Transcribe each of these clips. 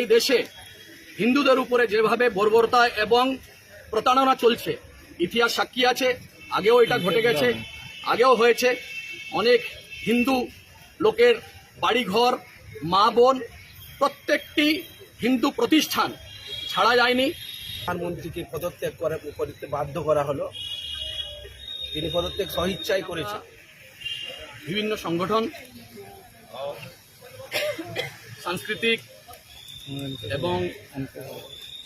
এই দেশে হিন্দুদের উপরে যেভাবে বর্বরতা এবং প্রতারণা চলছে, ইতিহাস সাক্ষী আছে। আগেও এটা ঘটে গেছে, আগেও হয়েছে। অনেক হিন্দু লোকের বাড়িঘর, মা বোন, প্রত্যেকটি হিন্দু প্রতিষ্ঠান ছাড়া যায়নি। প্রধানমন্ত্রীকে পদত্যাগ করতে বাধ্য করা হলো। তিনি পদত্যাগ স্বইচ্ছায় করেছেন। বিভিন্ন সংগঠন, সাংস্কৃতিক এবং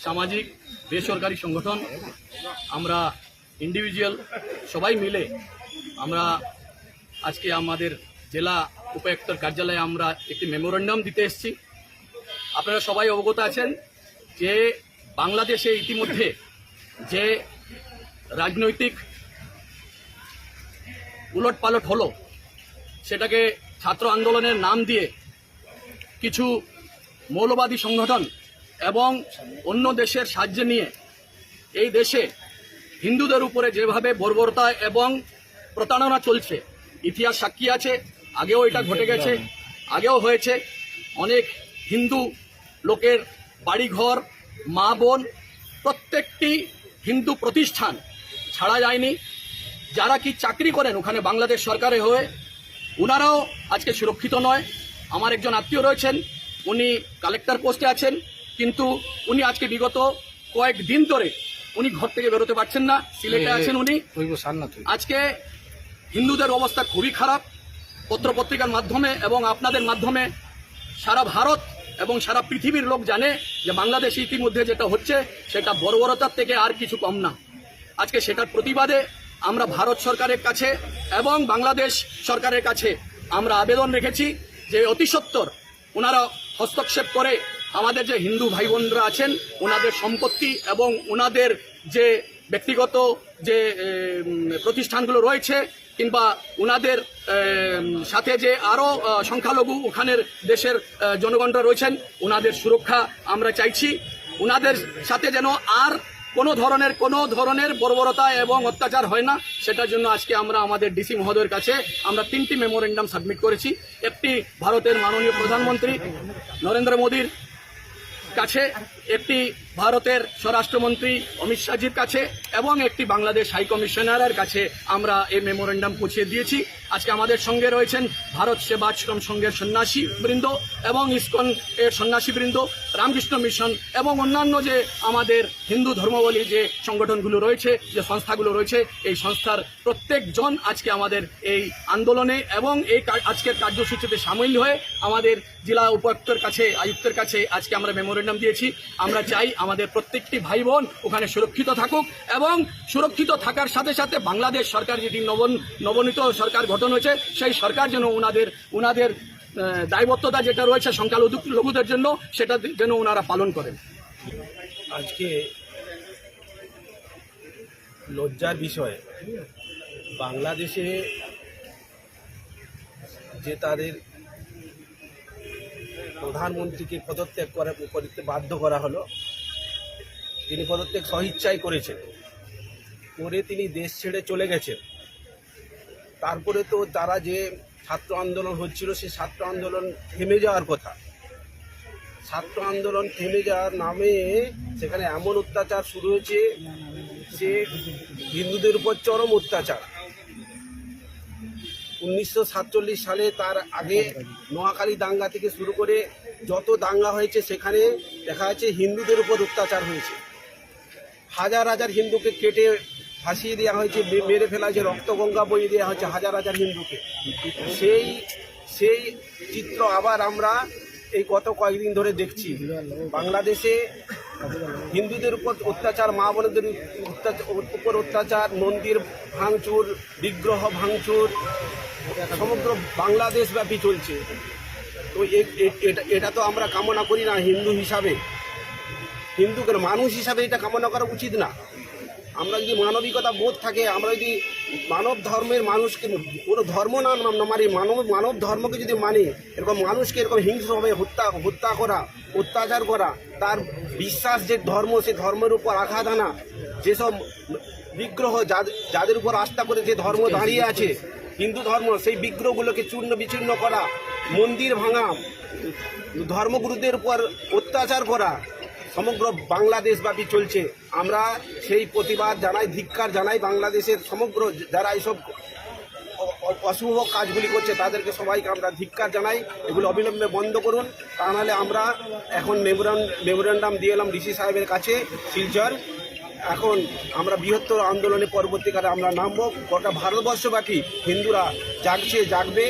সামাজিক বেসরকারি সংগঠন, আমরা ইন্ডিভিজুয়াল সবাই মিলে আমরা আজকে আমাদের জেলা উপায়ুক্তর কার্যালয়ে আমরা একটি মেমোরেন্ডাম দিতে এসেছি। আপনারা সবাই অবগত আছেন যে বাংলাদেশে ইতিমধ্যে যে রাজনৈতিক উলটপালট হলো, সেটাকে ছাত্র আন্দোলনের নাম দিয়ে কিছু মৌলবাদী সংগঠন এবং অন্য দেশের সাহায্য নিয়ে এই দেশে হিন্দুদের উপরে যেভাবে বর্বরতা এবং প্রতারণা চলছে, ইতিহাস সাক্ষী আছে। আগেও এটা ঘটে গেছে, আগেও হয়েছে। অনেক হিন্দু লোকের বাড়িঘর, মা বোন, প্রত্যেকটি হিন্দু প্রতিষ্ঠান ছাড়া যায়নি। যারা কি চাকরি করেন ওখানে বাংলাদেশ সরকারে হয়ে, ওনারাও আজকে সুরক্ষিত নয়। আমার একজন আত্মীয় রয়েছেন, উনি কালেক্টর পোস্টে আছেন, কিন্তু উনি আজকে বিগত কয়েকদিন ধরে উনি ঘর থেকে বেরোতে পারছেন না। সিলেটে আছেন উনি। আজকে হিন্দুদের অবস্থা খুবই খারাপ। পত্রপত্রিকার মাধ্যমে এবং আপনাদের মাধ্যমে সারা ভারত এবং সারা পৃথিবীর লোক জানে যে বাংলাদেশে ইতিমধ্যে যেটা হচ্ছে সেটা বর্বরতার থেকে আর কিছু কম না। আজকে সেটার প্রতিবাদে আমরা ভারত সরকারের কাছে এবং বাংলাদেশ সরকারের কাছে আমরা আবেদন রেখেছি যে অতি সত্বর ওনারা হস্তক্ষেপ করে আমাদের যে হিন্দু ভাই বোনরা আছেন ওনাদের সম্পত্তি এবং ওনাদের যে ব্যক্তিগত যে প্রতিষ্ঠানগুলো রয়েছে কিংবা ওনাদের সাথে যে আরও সংখ্যালঘু ওখানের দেশের জনগণরা রয়েছেন, ওনাদের সুরক্ষা আমরা চাইছি। ওনাদের সাথে যেন আর কোনো ধরনের বর্বরতা এবং অত্যাচার হয় না, সেটার জন্য আজকে আমরা আমাদের ডিসি মহোদয়ের কাছে আমরা 3টি মেমোরেন্ডাম সাবমিট করেছি। একটি ভারতের মাননীয় প্রধানমন্ত্রী নরেন্দ্র মোদীর কাছে, একটি ভারতের স্বরাষ্ট্রমন্ত্রী অমিত শাহজির কাছে এবং একটি বাংলাদেশ হাই কমিশনারের কাছে আমরা এই মেমোরেন্ডাম পৌঁছে দিয়েছি। আজকে আমাদের সঙ্গে রয়েছেন ভারত সেবাশ্রম সংঘের সন্ন্যাসী বৃন্দ এবং ইসকন এর সন্ন্যাসী বৃন্দ, রামকৃষ্ণ মিশন এবং অন্যান্য যে আমাদের হিন্দু ধর্মাবলী যে সংগঠনগুলো রয়েছে, যে সংস্থাগুলো রয়েছে, এই সংস্থার প্রত্যেকজন আজকে আমাদের এই আন্দোলনে এবং এই আজকের কার্যসূচিতে সামিল হয়ে আমাদের জেলা উপায়ুক্তের কাছে, আয়ুক্তের কাছে আজকে আমরা মেমোরেন্ডাম দিয়েছি। আমরা চাই আমাদের প্রত্যেকটি ভাই বোন ওখানে সুরক্ষিত থাকুক এবং সুরক্ষিত থাকার সাথে সাথে বাংলাদেশ সরকার যেটি নবনীত সরকার গঠন হয়েছে সেই সরকার যেন ওনাদের দায়বদ্ধতা যেটা রয়েছে সংখ্যালঘুদের জন্য সেটা যেন ওনারা পালন করেন। আজকে লজ্জার বিষয়, বাংলাদেশে যে তাদের প্রধানমন্ত্রীকে পদত্যাগ করতে বাধ্য করা হলো। তিনি পদত্যাগ স্বইচ্ছায় করেছেন, করে তিনি দেশ ছেড়ে চলে গেছেন। তারপরে তো তারা যে ছাত্র আন্দোলন হচ্ছিল সেই ছাত্র আন্দোলন থেমে যাওয়ার কথা। ছাত্র আন্দোলন থেমে যাওয়ার নামে সেখানে এমন অত্যাচার শুরু হয়েছে যে হিন্দুদের উপর চরম অত্যাচার। 1947 সালে, তার আগে নোয়াখালী দাঙ্গা থেকে শুরু করে যত দাঙ্গা হয়েছে সেখানে দেখা যাচ্ছে হিন্দুদের উপর অত্যাচার হয়েছে। হাজার হাজার হিন্দুকে কেটে ফাঁসিয়ে দেওয়া হয়েছে, মেরে ফেলা হয়েছে, রক্তগঙ্গা বইয়ে দেওয়া হয়েছে হাজার হাজার হিন্দুকে। সেই চিত্র আবার আমরা এই গত কয়েকদিন ধরে দেখছি। বাংলাদেশে হিন্দুদের উপর অত্যাচার, মা বোনদের উপর অত্যাচার, মন্দির ভাঙচুর, বিগ্রহ ভাঙচুর সমগ্র বাংলাদেশ ব্যাপী চলছে। তো এটা তো আমরা কামনা করি না হিন্দু হিসাবে, হিন্দুকে মানুষ হিসাবে এটা কামনা করা উচিত না। আমরা যদি মানবিকতা বোধ থাকে, আমরা যদি মানব ধর্মের মানুষকে, কোনো ধর্ম না মানি, মানব ধর্মকে যদি মানি, এরকম মানুষকে এরকম হিংস্রভাবে হত্যা করা, অত্যাচার করা, তার বিশ্বাস যে ধর্ম, সে ধর্মের উপর আঘাত আনা, যেসব বিগ্রহ যাদের উপর আস্থা করে যে ধর্ম দাঁড়িয়ে আছে হিন্দু ধর্ম সেই বিগ্রহগুলোকে চূর্ণ বিচূর্ণ করা, মন্দির ভাঙা, ধর্মগুরুদের উপর অত্যাচার করা সমগ্র বাংলাদেশব্যাপী চলছে। আমরা সেই প্রতিবাদ জানাই, ধিক্কার জানাই। বাংলাদেশের সমগ্র যারা এইসব অশুভ কাজগুলি করছে তাদেরকে সবাইকে আমরা ধিক্কার জানাই। এগুলো অবিলম্বে বন্ধ করুন, তা নাহলে আমরা এখন মেমোরেন্ডাম দিয়ে এলাম ডিসি সাহেবের কাছে শিলচর। এখন আমরা বৃহত্তর আন্দোলনে পরবর্তীকালে আমরা নামবো। গোটা ভারতবর্ষব্যাপী হিন্দুরা জাগবে।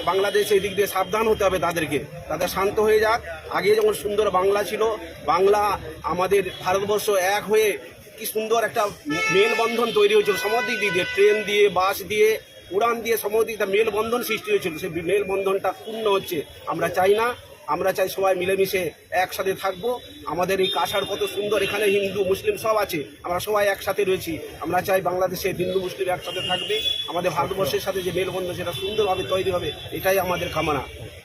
বাংলাদেশ এই দিক দিয়ে সাবধান হতে হবে তাদেরকে, তাদের শান্ত হয়ে যাক। আগে যেমন সুন্দর বাংলা ছিল, বাংলা আমাদের ভারতবর্ষ এক হয়ে কি সুন্দর একটা মেলবন্ধন তৈরি হয়েছিল সমদিক দিক দিয়ে, ট্রেন দিয়ে, বাস দিয়ে, উড়ান দিয়ে সমদিক দিয়ে মেলবন্ধন সৃষ্টি হয়েছিল। সেই মেলবন্ধনটা পূর্ণ হচ্ছে। আমরা চাই না, আমরা চাই সবাই মিলেমিশে একসাথে থাকবো। আমাদের এই কাছাড় কত সুন্দর, এখানে হিন্দু মুসলিম সব আছে, আমরা সবাই একসাথে রয়েছি। আমরা চাই বাংলাদেশে হিন্দু মুসলিম একসাথে থাকবে, আমাদের ভারতবর্ষের সাথে যে মেলবন্ধন সেটা সুন্দরভাবে তৈরি হবে, এটাই আমাদের কামনা।